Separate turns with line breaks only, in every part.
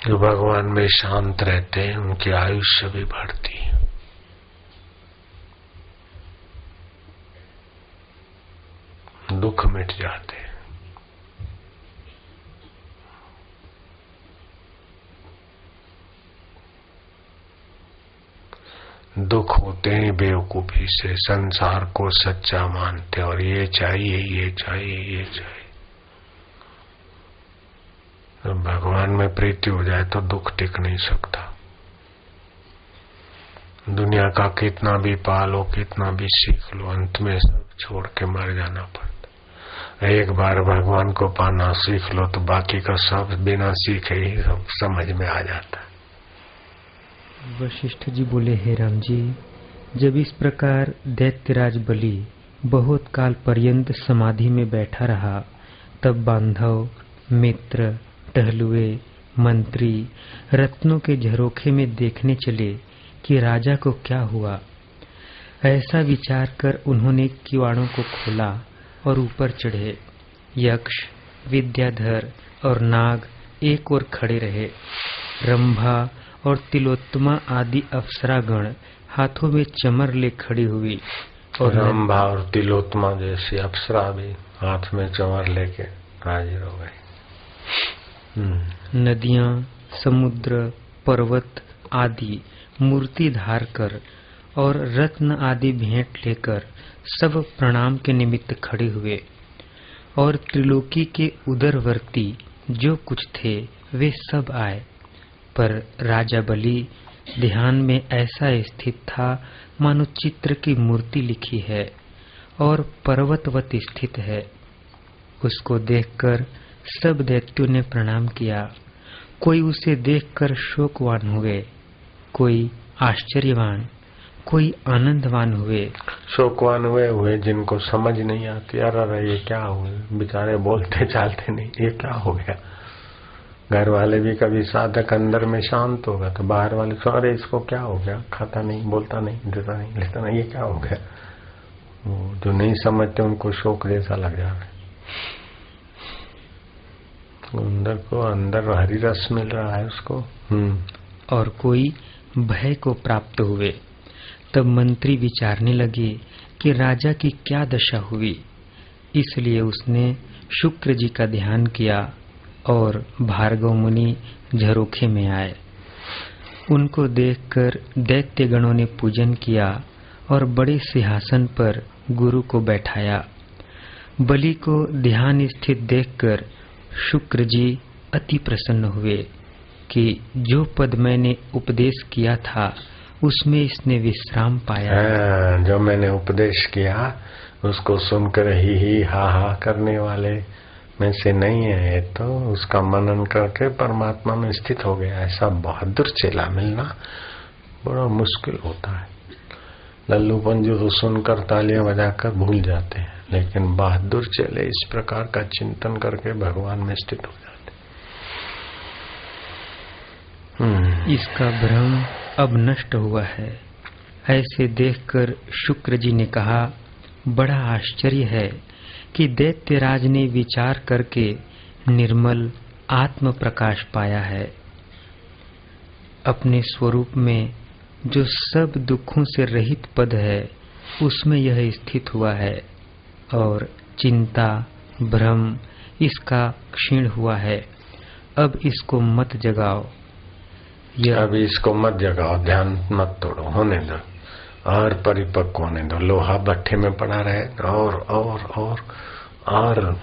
जो भगवान में शांत रहते हैं उनकी आयुष्य भी बढ़ती है। दुख मिट जाते हैं। दुख होते हैं बेवकूफी से, संसार को सच्चा मानते और ये चाहिए ये चाहिए ये चाहिए। जब भगवान में प्रीति हो जाए तो दुख टिक नहीं सकता। दुनिया का कितना भी पालो, कितना भी सीख लो, अंत में सब छोड़ के मर जाना पड़ता। एक बार भगवान को पाना सीख लो तो बाकी का सब बिना सीखे ही सब समझ में आ जाता है।
वशिष्ठ जी बोले, हे राम जी, जब इस प्रकार दैत्यराज बलि बहुत काल पर्यंत समाधि में बैठा रहा, तब बांधव, मित्र, टहलुए, मंत्री रत्नों के झरोखे में देखने चले कि राजा को क्या हुआ। ऐसा विचार कर उन्होंने किवाड़ों को खोला और ऊपर चढ़े। यक्ष, विद्याधर और नाग एक ओर खड़े रहे। रंभा और तिलोत्तमा आदि अप्सरागण हाथों में चमर ले खड़ी हुई और
रंभा और तिलोत्तमा जैसी अप्सरा भी हाथ में चमर लेके हाजिर हो गई।
नदियां, समुद्र, पर्वत आदि मूर्ति धार कर और रत्न आदि भेंट लेकर सब प्रणाम के निमित्त खड़े हुए। और त्रिलोकी के उदरवर्ती जो कुछ थे वे सब आए। पर राजा बलि ध्यान में ऐसा स्थित था मानो चित्र की मूर्ति लिखी है और पर्वतवत स्थित है। उसको देखकर सब दैत्यों ने प्रणाम किया। कोई उसे देखकर शोकवान हुए, कोई आश्चर्यवान, कोई आनंदवान हुए।
शोकवान हुए जिनको समझ नहीं आती, अरे ये क्या हुआ, बेचारे बोलते चालते नहीं, ये क्या हो गया। घर वाले भी कभी साधक अंदर में शांत होगा तो बाहर वाले को, अरे इसको क्या हो गया, खाता नहीं, बोलता नहीं, देता नहीं, लेता नहीं, ये क्या हो गया। वो जो नहीं समझते उनको शोक जैसा लग जाता है। अंदर को अंदर हरी रस मिल रहा है उसको।
और कोई भय को प्राप्त हुए। तब मंत्री विचारने लगे कि राजा की क्या दशा हुई। इसलिए उसने शुक्र जी का ध्यान किया और भार्गव मुनि झरोखे में आए। उनको देखकर दैत्यगणों ने पूजन किया और बड़े सिंहासन पर गुरु को बैठाया। बलि को ध्यान स्थित देखकर शुक्र जी अति प्रसन्न हुए कि जो पद मैंने उपदेश किया था उसमें इसने विश्राम पाया।
जो मैंने उपदेश किया उसको सुनकर ही हा हा करने वाले में से नहीं है, तो उसका मनन करके परमात्मा में स्थित हो गया। ऐसा बहादुर चेला मिलना बड़ा मुश्किल होता है। लल्लू पंजू तो सुनकर तालियां बजाकर भूल जाते हैं, लेकिन बहादुर चेले इस प्रकार का चिंतन करके भगवान में स्थित हो जाते।
इसका भ्रम अब नष्ट हुआ है। ऐसे देखकर शुक्र जी ने कहा, बड़ा आश्चर्य है कि दैत्यराज ने विचार करके निर्मल आत्म प्रकाश पाया है। अपने स्वरूप में जो सब दुखों से रहित पद है उसमें यह स्थित हुआ है और चिंता भ्रम इसका क्षीण हुआ है। अब इसको मत जगाओ।
अब इसको मत जगाओ, ध्यान मत तोड़ो, होने दो और परिपक्व होने दो। लोहा भट्ठे में पड़ा रहे और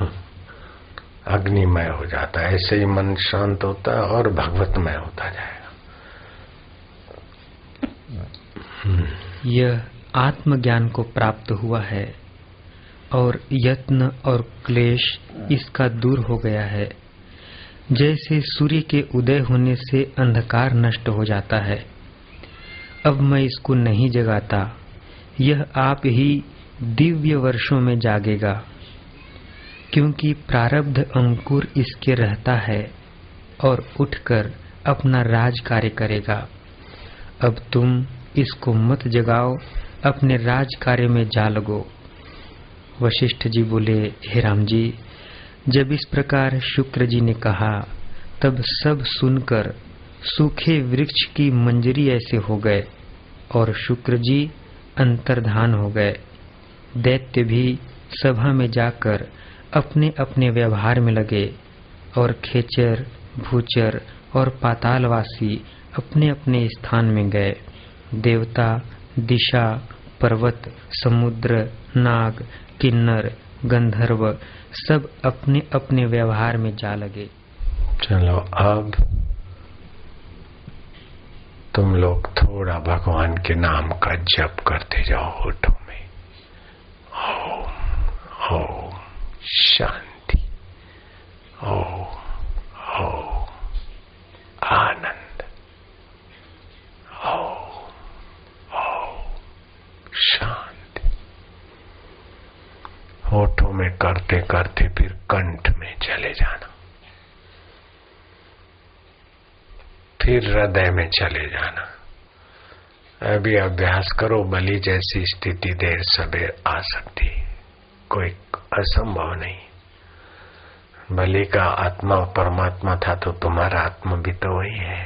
अग्निमय हो जाता है। ऐसे ही मन शांत होता है और भगवतमय होता जाएगा।
यह आत्मज्ञान को प्राप्त हुआ है और यत्न और क्लेश इसका दूर हो गया है। जैसे सूर्य के उदय होने से अंधकार नष्ट हो जाता है। अब मैं इसको नहीं जगाता, यह आप ही दिव्य वर्षों में जागेगा, क्योंकि प्रारब्ध अंकुर इसके रहता है और उठकर अपना राज कार्य करेगा। अब तुम इसको मत जगाओ, अपने राज कार्य में जा लगो। वशिष्ठ जी बोले, हे राम जी, जब इस प्रकार शुक्र जी ने कहा तब सब सुनकर सूखे वृक्ष की मंजरी ऐसे हो गए और शुक्र जी अंतर्धान हो गए। दैत्य भी सभा में जाकर अपने अपने व्यवहार में लगे और खेचर, भूचर और पातालवासी अपने अपने स्थान में गए। देवता, दिशा, पर्वत, समुद्र, नाग, किन्नर, गंधर्व सब अपने अपने व्यवहार में जा लगे।
चलो अब तुम लोग थोड़ा भगवान के नाम का जप करते जाओ होठों में। ओम ओम शांति, ओम ओम आनंद, ओम ओम शांति। होठों में करते करते फिर कंठ में चले जाना, फिर हृदय में चले जाना। अभी अभ्यास करो, बलि जैसी स्थिति देर सबेर आ सकती, कोई असंभव नहीं। बलि का आत्मा परमात्मा था तो तुम्हारा आत्मा भी तो वही है।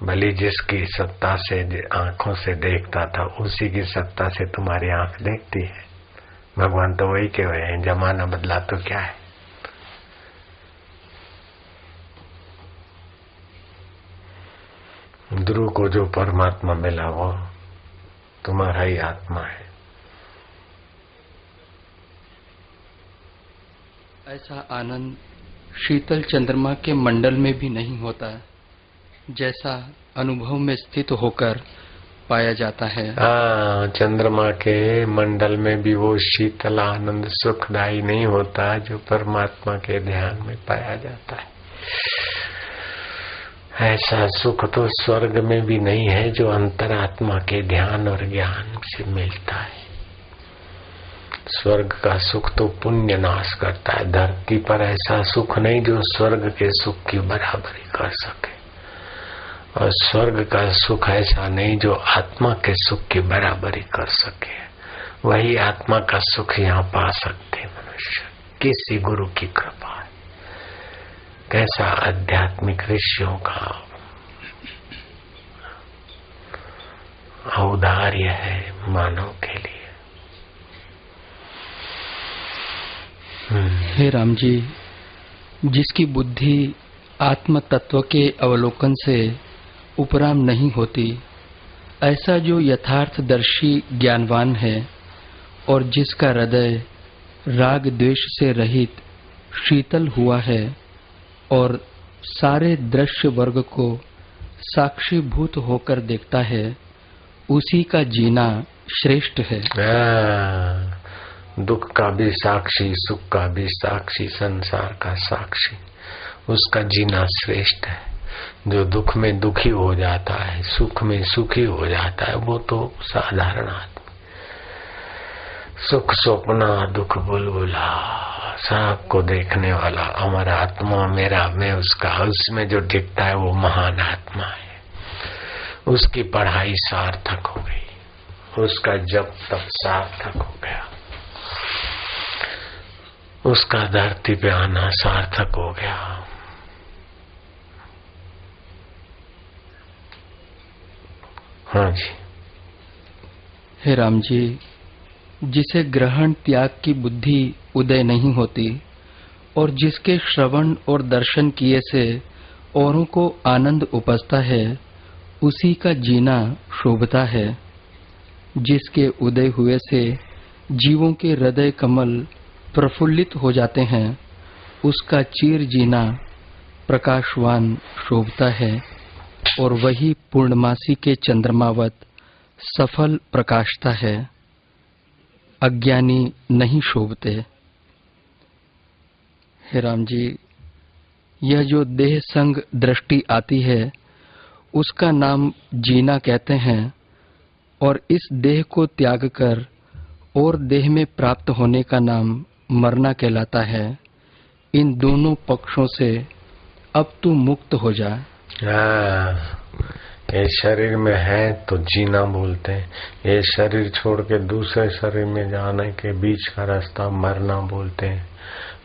बलि जिसकी सत्ता से आंखों से देखता था उसी की सत्ता से तुम्हारी आंख देखती है। भगवान तो वही के हुए हैं, जमाना बदला तो क्या है। ध्रुव को जो परमात्मा मिला वो तुम्हारा ही आत्मा है।
ऐसा आनंद शीतल चंद्रमा के मंडल में भी नहीं होता, जैसा अनुभव में स्थित होकर पाया जाता है।
चंद्रमा के मंडल में भी वो शीतल आनंद सुखदायी नहीं होता जो परमात्मा के ध्यान में पाया जाता है। ऐसा सुख तो स्वर्ग में भी नहीं है जो अंतरात्मा के ध्यान और ज्ञान से मिलता है। स्वर्ग का सुख तो पुण्य नाश करता है। धरती पर ऐसा सुख नहीं जो स्वर्ग के सुख की बराबरी कर सके, और स्वर्ग का सुख ऐसा नहीं जो आत्मा के सुख की बराबरी कर सके। वही आत्मा का सुख यहाँ पा सकते मनुष्य, किसी गुरु की कृपा। कैसा आध्यात्मिक ऋषियों का औदार्य है मानव के लिए।
हे राम जी, जिसकी बुद्धि आत्म तत्व के अवलोकन से उपराम नहीं होती, ऐसा जो यथार्थदर्शी ज्ञानवान है और जिसका हृदय राग द्वेष से रहित शीतल हुआ है और सारे दृश्य वर्ग को साक्षीभूत होकर देखता है, उसी का जीना श्रेष्ठ है।
दुख का भी साक्षी, सुख का भी साक्षी, संसार का साक्षी, उसका जीना श्रेष्ठ है। जो दुख में दुखी हो जाता है, सुख में सुखी हो जाता है, वो तो साधारण आदमी। सुख स्वप्ना, दुख बुलबुला, सबको देखने वाला हमारा आत्मा मेरा, मैं उसका, उसमें जो दिखता है वो महान आत्मा है। उसकी पढ़ाई सार्थक हो गई, उसका जप तप सार्थक हो गया, उसका धरती पे आना सार्थक हो गया। हाँ जी।
हे राम जी, जिसे ग्रहण त्याग की बुद्धि उदय नहीं होती और जिसके श्रवण और दर्शन किए से औरों को आनंद उपजता है, उसी का जीना शोभता है। जिसके उदय हुए से जीवों के हृदय कमल प्रफुल्लित हो जाते हैं, उसका चीर जीना प्रकाशवान शोभता है और वही पूर्णमासी के चंद्रमावत सफल प्रकाशता है। अज्ञानी नहीं शोभते। हे राम जी, यह जो देह संग दृष्टि आती है, उसका नाम जीना कहते हैं, और इस देह को त्याग कर और देह में प्राप्त होने का नाम मरना कहलाता है। इन दोनों पक्षों से अब तू मुक्त हो जा।
ये शरीर में है तो जीना बोलते हैं, ये शरीर छोड़ के दूसरे शरीर में जाने के बीच का रास्ता मरना बोलते हैं।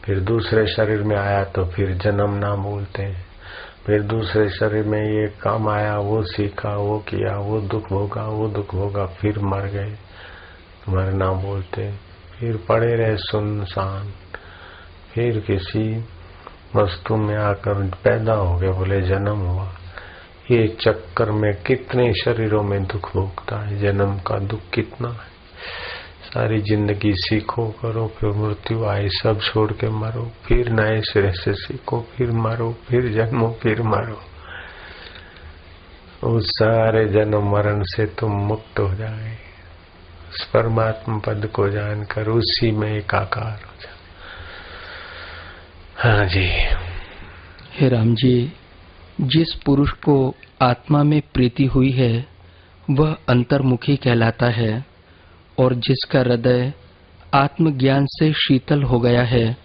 फिर दूसरे शरीर में आया तो फिर जन्मना बोलते हैं। फिर दूसरे शरीर में ये काम आया, वो सीखा, वो किया, वो दुख भोगा, वो दुख भोगा, फिर मर गए, तुम्हारे नाम बोलते, फिर पड़े रहे सुनसान, फिर किसी वस्तु में आकर पैदा हो गए, बोले जन्म हुआ। ये चक्कर में कितने शरीरों में दुख भोगता है, जन्म का दुख कितना है। सारी जिंदगी सीखो करो, फिर मृत्यु आई, सब छोड़ के मरो, फिर नए सिरे से सीखो, फिर मरो, फिर जन्मो, फिर मरो। उस सारे जन्म मरण से तुम मुक्त हो जाए, उस परमात्मा पद को जानकर उसी में एकाकार हो जाए। हाँ जी।
हे राम जी, जिस पुरुष को आत्मा में प्रीति हुई है वह अंतर्मुखी कहलाता है, और जिसका हृदय आत्मज्ञान से शीतल हो गया है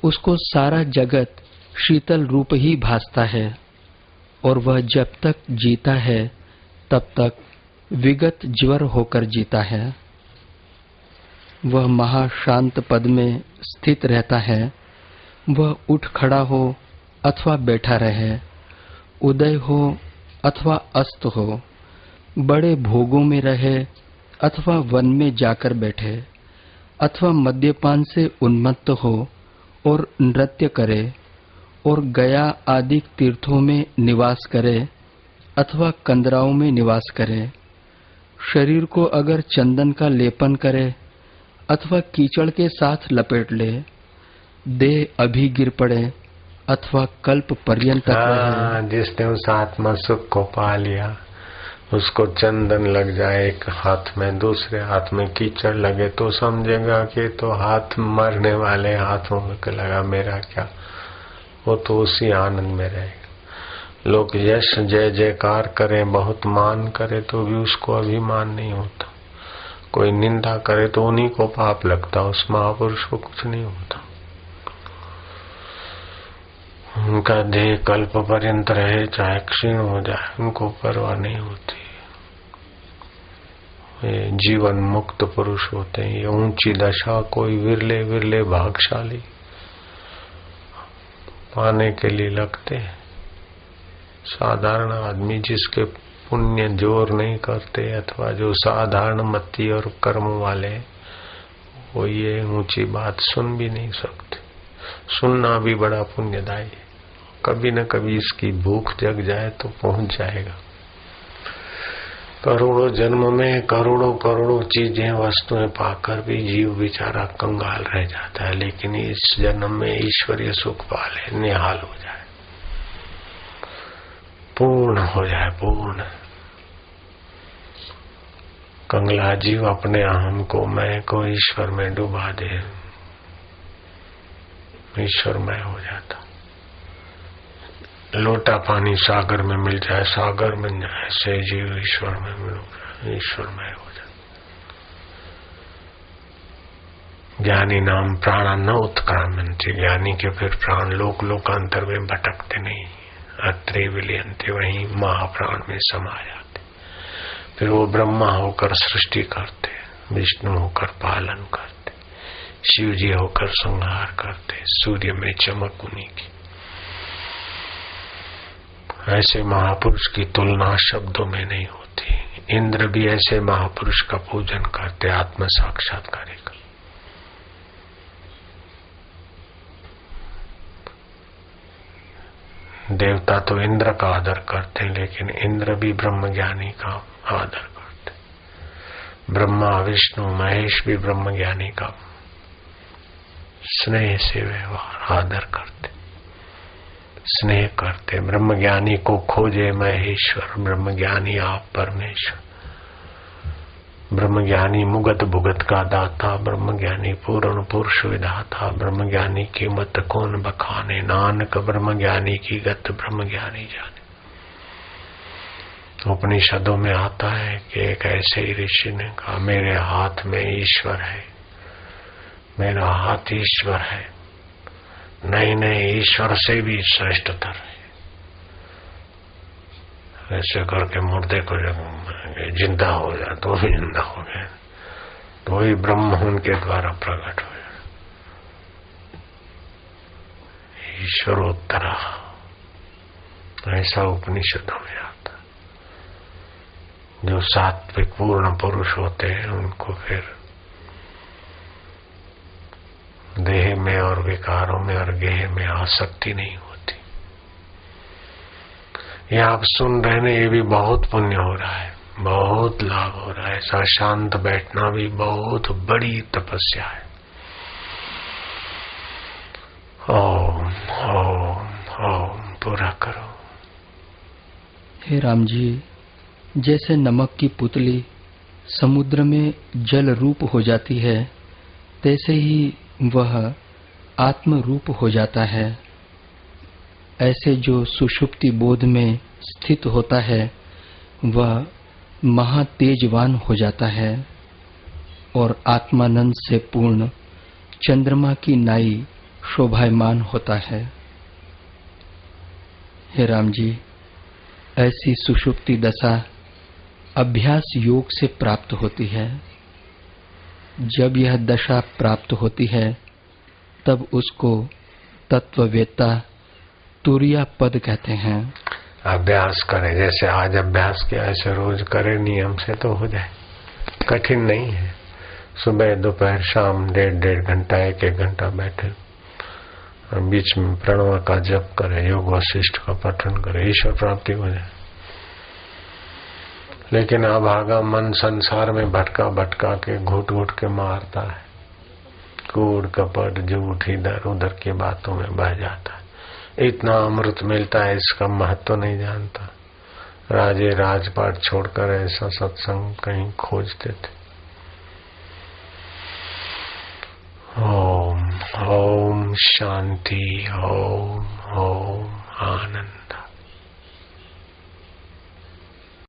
उसको सारा जगत शीतल रूप ही भासता है, और वह जब तक जीता है तब तक विगत ज्वर होकर जीता है। वह महाशांत पद में स्थित रहता है। वह उठ खड़ा हो अथवा बैठा रहे, उदय हो अथवा अस्त हो, बड़े भोगों में रहे अथवा वन में जाकर बैठे, अथवा मद्यपान से उन्मत्त हो और नृत्य करे, और गया आदि तीर्थों में निवास करे अथवा कंदराओं में निवास करे। शरीर को अगर चंदन का लेपन करे अथवा कीचड़ के साथ लपेट ले, देह अभी गिर पड़े अथवा कल्प पर्यंत रहे।
जिसने उस आत्मा सुख को पा लिया, उसको चंदन लग जाए एक हाथ में, दूसरे हाथ में कीचड़ लगे, तो समझेगा कि तो हाथ मरने वाले हाथों में लगा, मेरा क्या। वो तो उसी आनंद में रहेगा। लोग यश जय जयकार करें, बहुत मान करे, तो भी उसको अभिमान नहीं होता। कोई निंदा करे तो उन्हीं को पाप लगता, उस महापुरुष को कुछ नहीं होता। उनका देह कल्प पर्यंत रहे, चाहे क्षीण हो जाए, उनको परवाह नहीं होती। ये जीवन मुक्त पुरुष होते हैं। ये ऊंची दशा कोई विरले विरले भागशाली पाने के लिए लगते हैं। साधारण आदमी जिसके पुण्य जोर नहीं करते, अथवा जो साधारण मति और कर्म वाले, वो ये ऊंची बात सुन भी नहीं सकते। सुनना भी बड़ा पुण्यदायी है। कभी न कभी इसकी भूख जग जाए तो पहुंच जाएगा। करोड़ों जन्म में करोड़ों करोड़ों चीजें वस्तुएं पाकर भी जीव बेचारा कंगाल रह जाता है, लेकिन इस जन्म में ईश्वरीय सुख पा ले, निहाल हो जाए, पूर्ण हो जाए, पूर्ण। कंगला जीव अपने अहम को, मैं को ईश्वर में डुबा दे, ईश्वरमय हो जाता। लोटा पानी सागर में मिल जाए, सागर बन जाए, ऐसे जीव ईश्वर में मिल जाए, ईश्वरमय हो जाए। ज्ञानी नाम प्राणा न उत्क्रामन्ति, ज्ञानी के फिर प्राण लोक लोकांतर में भटकते नहीं, अत्रे विलयन्ते, वहीं महाप्राण में समा जाते। फिर वो ब्रह्मा होकर सृष्टि करते, विष्णु होकर पालन करते, शिव जी होकर संहार करते, सूर्य में चमक उन्हीं की। ऐसे महापुरुष की तुलना शब्दों में नहीं होती। इंद्र भी ऐसे महापुरुष का पूजन करते, आत्म साक्षात्कार का। देवता तो इंद्र का आदर करते हैं, लेकिन इंद्र भी ब्रह्मज्ञानी का आदर करते। ब्रह्मा विष्णु महेश भी ब्रह्मज्ञानी का स्नेह से व्यवहार आदर करते, स्नेह करते। ब्रह्मज्ञानी को खोजे महेश्वर, ब्रह्मज्ञानी आप परमेश्वर। ब्रह्मज्ञानी मुगत भुगत का दाता, ब्रह्मज्ञानी पूर्ण पुरुष विधाता। ब्रह्मज्ञानी की मत कौन बखाने, नानक ब्रह्मज्ञानी की गत ब्रह्मज्ञानी जाने। उपनिषदों में आता है कि एक ऐसे ही ऋषि ने कहा, मेरे हाथ में ईश्वर है, मेरा हाथ ईश्वर है, नहीं नहीं ईश्वर से भी श्रेष्ठतर है। ऐसे करके मुर्दे को जब जिंदा हो जाए तो भी जिंदा हो गए, तो वही ब्रह्म उनके द्वारा प्रकट हो जाए। ईश्वरोत्तरा ऐसा उपनिषदों में आता। जो सात्विक पूर्ण पुरुष होते हैं उनको फिर देह में और विकारों में और गेह में आसक्ति नहीं होती। ये आप सुन रहे हैं, ये भी बहुत पुण्य हो रहा है, बहुत लाभ हो रहा है। ऐसा शांत बैठना भी बहुत बड़ी तपस्या है। ओम ओम ओम पूरा करो।
हे राम जी, जैसे नमक की पुतली समुद्र में जल रूप हो जाती है, तैसे ही वह आत्म रूप हो जाता है। ऐसे जो सुषुप्ति बोध में स्थित होता है वह महातेजवान हो जाता है और आत्मानंद से पूर्ण चंद्रमा की नाई शोभायमान होता है। हे राम जी, ऐसी सुषुप्ति दशा अभ्यास योग से प्राप्त होती है। जब यह दशा प्राप्त होती है तब उसको तत्ववेत्ता तुरिया पद कहते हैं।
अभ्यास करें, जैसे आज अभ्यास किया ऐसे रोज करें, नियम से तो हो जाए। कठिन नहीं है। सुबह दोपहर शाम 1.5 घंटा 1 घंटा बैठे, बीच में प्रणव का जप करें, योग वशिष्ठ का पठन करें, ईश्वर प्राप्ति हो जाए। लेकिन अभागा मन संसार में भटका भटका के घुट घुट के मारता है। कूड़ कपट झूठ इधर उधर की बातों में बह जाता है। इतना अमृत मिलता है, इसका महत्व नहीं जानता। राजे राजपाट छोड़कर ऐसा सत्संग कहीं खोजते थे। ओम ओम शांति, ओम ओम आनंद।